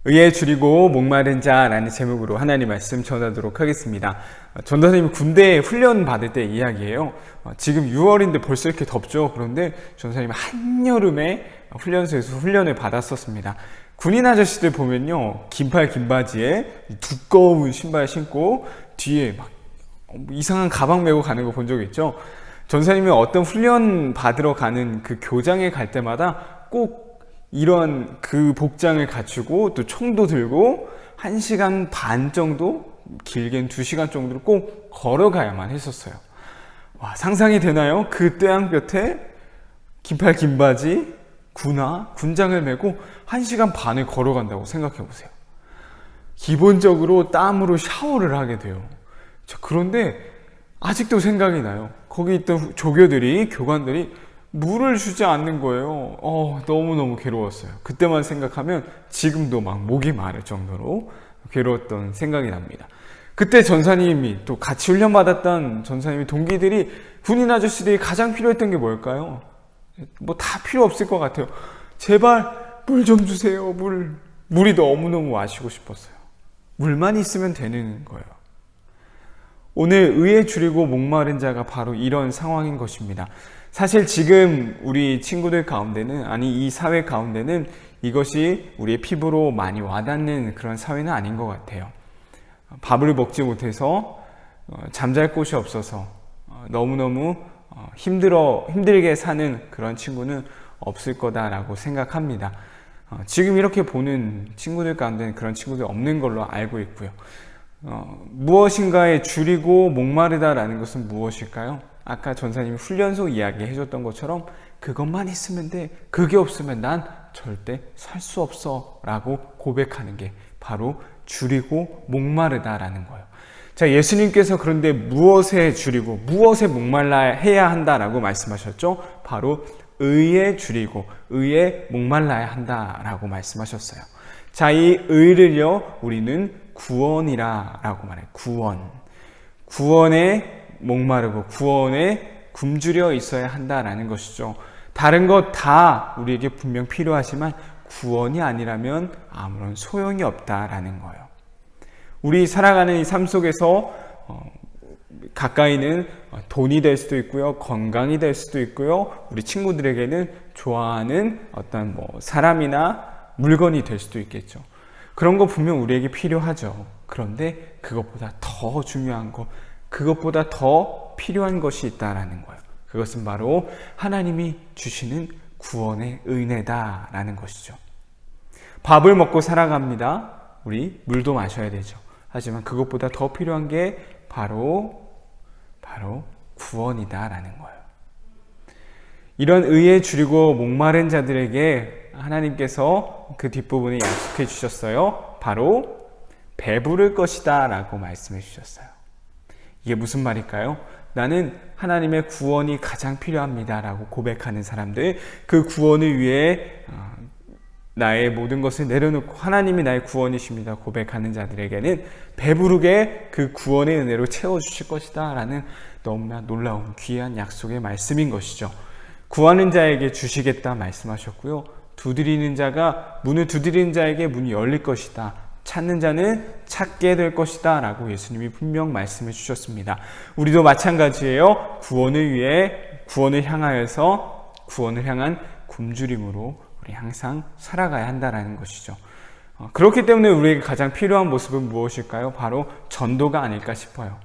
의에 줄이고 목마른 자라는 제목으로 하나님 말씀 전하도록 하겠습니다. 전도사님이 군대에 훈련 받을 때 이야기예요. 지금 6월인데 벌써 이렇게 덥죠. 그런데 전도사님이 한여름에 훈련소에서 훈련을 받았었습니다. 군인 아저씨들 보면요, 긴팔 긴 바지에 두꺼운 신발 신고 뒤에 막 이상한 가방 메고 가는 거 본 적 있죠? 전도사님이 어떤 훈련 받으러 가는 그 교장에 갈 때마다 꼭 이런 그 복장을 갖추고 또 총도 들고 1시간 반 정도, 길게는 2시간 정도를 꼭 걸어가야만 했었어요. 와, 상상이 되나요? 그 떼양볕에 긴팔 긴 바지, 군장을 메고 1시간 반을 걸어간다고 생각해 보세요. 기본적으로 땀으로 샤워를 하게 돼요. 그런데 아직도 생각이 나요. 거기 있던 조교들이, 교관들이 물을 주지 않는 거예요. 너무너무 괴로웠어요. 그때만 생각하면 지금도 막 목이 마를 정도로 괴로웠던 생각이 납니다. 그때 전사님이, 또 같이 훈련받았던 전사님이, 동기들이, 군인 아저씨들이 가장 필요했던 게 뭘까요? 뭐 다 필요 없을 것 같아요. 제발 물 좀 주세요. 물이 너무너무 마시고 싶었어요. 물만 있으면 되는 거예요. 오늘 의에 줄이고 목마른 자가 바로 이런 상황인 것입니다. 사실 지금 우리 친구들 가운데는, 아니 이 사회 가운데는 이것이 우리의 피부로 많이 와닿는 그런 사회는 아닌 것 같아요. 밥을 먹지 못해서 잠잘 곳이 없어서 너무너무 힘들게 사는 그런 친구는 없을 거다라고 생각합니다. 지금 이렇게 보는 친구들 가운데는 그런 친구들 없는 걸로 알고 있고요. 무엇인가에 줄이고 목마르다라는 것은 무엇일까요? 아까 전사님이 훈련소 이야기 해줬던 것처럼 그것만 있으면 돼, 그게 없으면 난 절대 살 수 없어 라고 고백하는 게 바로 줄이고 목마르다라는 거예요. 자, 예수님께서 그런데 무엇에 줄이고 무엇에 목말라 해야 한다라고 말씀하셨죠? 바로 의에 줄이고 의에 목말라야 한다라고 말씀하셨어요. 자, 이 의를요, 우리는 구원이라고 말해요. 구원에 목마르고 구원에 굶주려 있어야 한다라는 것이죠. 다른 것 다 우리에게 분명 필요하지만 구원이 아니라면 아무런 소용이 없다라는 거예요. 우리 살아가는 이 삶 속에서 가까이는 돈이 될 수도 있고요, 건강이 될 수도 있고요, 우리 친구들에게는 좋아하는 어떤 사람이나 물건이 될 수도 있겠죠. 그런 거 분명 우리에게 필요하죠. 그런데 그것보다 더 중요한 것, 그것보다 더 필요한 것이 있다라는 거예요. 그것은 바로 하나님이 주시는 구원의 은혜다라는 것이죠. 밥을 먹고 살아갑니다. 우리 물도 마셔야 되죠. 하지만 그것보다 더 필요한 게 바로 구원이다라는 거예요. 이런 의에 줄이고 목마른 자들에게 하나님께서 그 뒷부분에 약속해 주셨어요. 바로 배부를 것이다 라고 말씀해 주셨어요. 이게 무슨 말일까요? 나는 하나님의 구원이 가장 필요합니다 라고 고백하는 사람들, 그 구원을 위해 나의 모든 것을 내려놓고 하나님이 나의 구원이십니다 고백하는 자들에게는 배부르게 그 구원의 은혜로 채워주실 것이다 라는 너무나 놀라운 귀한 약속의 말씀인 것이죠. 구하는 자에게 주시겠다 말씀하셨고요, 문을 두드리는 자에게 문이 열릴 것이다, 찾는 자는 찾게 될 것이다 라고 예수님이 분명 말씀해 주셨습니다. 우리도 마찬가지예요. 구원을 위해, 구원을 향하여서, 구원을 향한 굶주림으로 우리 항상 살아가야 한다는 것이죠. 그렇기 때문에 우리에게 가장 필요한 모습은 무엇일까요? 바로 전도가 아닐까 싶어요.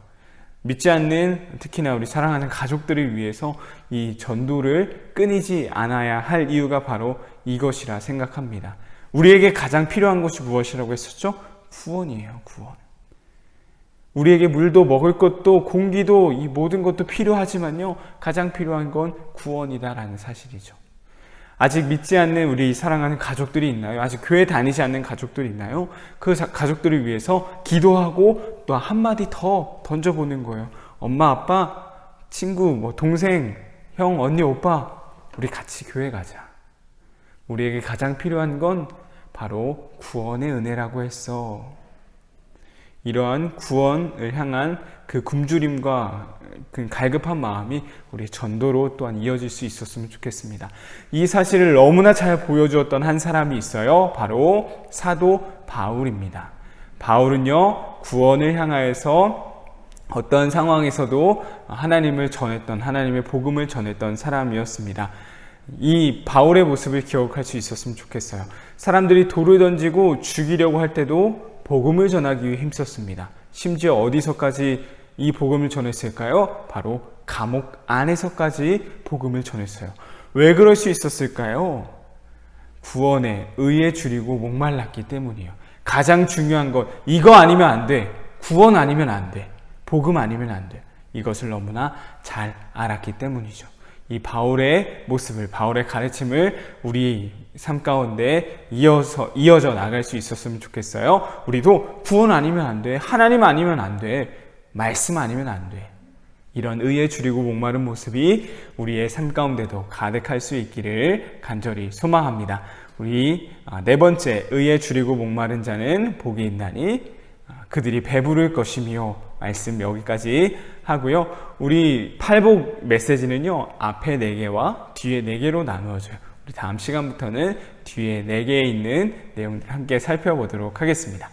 믿지 않는, 특히나 우리 사랑하는 가족들을 위해서 이 전도를 끊이지 않아야 할 이유가 바로 이것이라 생각합니다. 우리에게 가장 필요한 것이 무엇이라고 했었죠? 구원이에요, 구원. 우리에게 물도 먹을 것도 공기도 이 모든 것도 필요하지만요, 가장 필요한 건 구원이다라는 사실이죠. 아직 믿지 않는 우리 사랑하는 가족들이 있나요? 아직 교회 다니지 않는 가족들이 있나요? 그 가족들을 위해서 기도하고 또 한마디 더 던져보는 거예요. 엄마, 아빠, 친구, 동생, 형, 언니, 오빠, 우리 같이 교회 가자. 우리에게 가장 필요한 건 바로 구원의 은혜라고 했어. 이러한 구원을 향한 그 굶주림과 그 갈급한 마음이 우리의 전도로 또한 이어질 수 있었으면 좋겠습니다. 이 사실을 너무나 잘 보여주었던 한 사람이 있어요. 바로 사도 바울입니다. 바울은요, 구원을 향하여서 어떤 상황에서도 하나님을 전했던, 하나님의 복음을 전했던 사람이었습니다. 이 바울의 모습을 기억할 수 있었으면 좋겠어요. 사람들이 돌을 던지고 죽이려고 할 때도 복음을 전하기 위해 힘썼습니다. 심지어 어디서까지 이 복음을 전했을까요? 바로 감옥 안에서까지 복음을 전했어요. 왜 그럴 수 있었을까요? 구원에 의에 줄이고 목말랐기 때문이에요. 가장 중요한 것, 이거 아니면 안 돼. 구원 아니면 안 돼. 복음 아니면 안 돼. 이것을 너무나 잘 알았기 때문이죠. 이 바울의 모습을, 바울의 가르침을 우리 삶 가운데 이어져 나갈 수 있었으면 좋겠어요. 우리도 구원 아니면 안 돼. 하나님 아니면 안 돼. 말씀 아니면 안 돼. 이런 의에 줄이고 목마른 모습이 우리의 삶 가운데도 가득할 수 있기를 간절히 소망합니다. 우리 네 번째, 의에 줄이고 목마른 자는 복이 있나니 그들이 배부를 것이며, 말씀 여기까지 하고요. 우리 팔복 메시지는요, 앞에 4개와 뒤에 4개로 나누어져요. 우리 다음 시간부터는 뒤에 4개에 있는 내용들 함께 살펴보도록 하겠습니다.